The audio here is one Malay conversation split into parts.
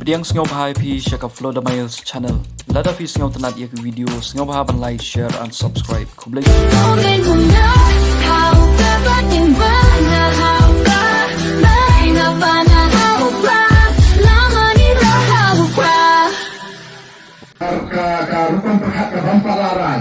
Pediang sengau bahai pi shaka flow da miles channel. Lada fi sengau tenat ia video sengau bahai ban like, share and subscribe. Kublai. Rupang perhat ke bampalaran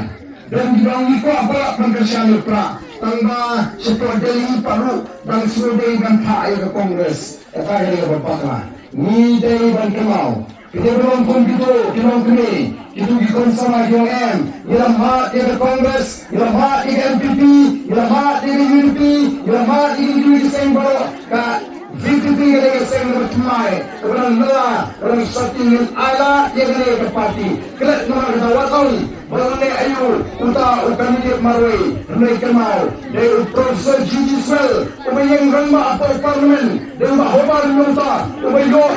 dan dibangun ko abala pangkasyan pra tangba setua deli paru dan sudah dan pak ke kongres eta hari ke bampala ni deli ban kemau kita belum pun gitu kita kini itu gikon sama GM dalam hak dia ke kongres dalam hak dia ke MPP dalam hak dia ke UNP dalam hak dia ke Desember ka VPP yang saya bertemai, orang Mela, orang Satingin Ala yang ada ke parti. Kelak nama kita wakil, berani ayu, uta kandidat marwai, mereka mau. Dari Profesor Gigi Swell, yang ramba atau parlimen, dari Mahobar Nuta, yo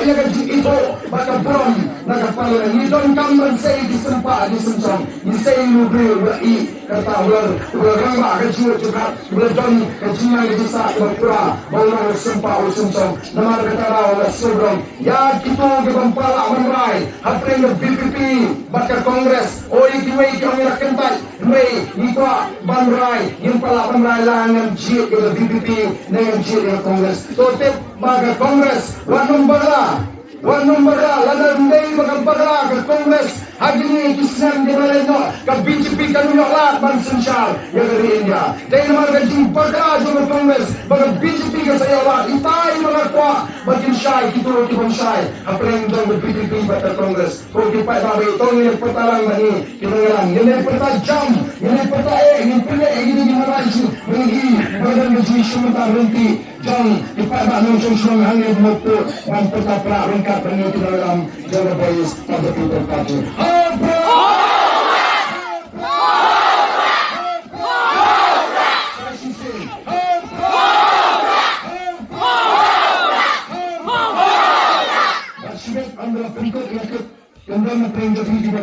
yang kaji itu, baka brom, naga parlimen. Ni don kamban saya disempa di semsam, ni saya lupa berai kata ular ramba kaji juga, ular don kaji yang bisa berpura, bawa sempa usumsam. Nama kata rawa sebelum ya kita ke Bampala Amrai hapren VPP bakal kongres OIKWI kami nak kentai mai ikwa Bamrai yang pala Bamrai langan jit ke VPP dengan jit ke kongres so tep baga kongres wan nombor la ndai baga bagla ke kongres hagini kisnan di Malaysia ke BJP kan nyoklat ban sensyal yang dari India dari nama gaji bagla juga kongres baga BJP ke saya lah itai mengakwa bagian syai kita roti syai apa yang dong BJP pada kongres kalau kita bawa itu yang pertalang ini kita ngelang yang pertajam yang pertai yang pilih ini di Malaysia mengi badan gaji sementara berhenti jang dipada nongcong serong hangit motor dan pertapra rengkat dengan kita dalam jaga boys pada kita kaki Anda berikut yang ke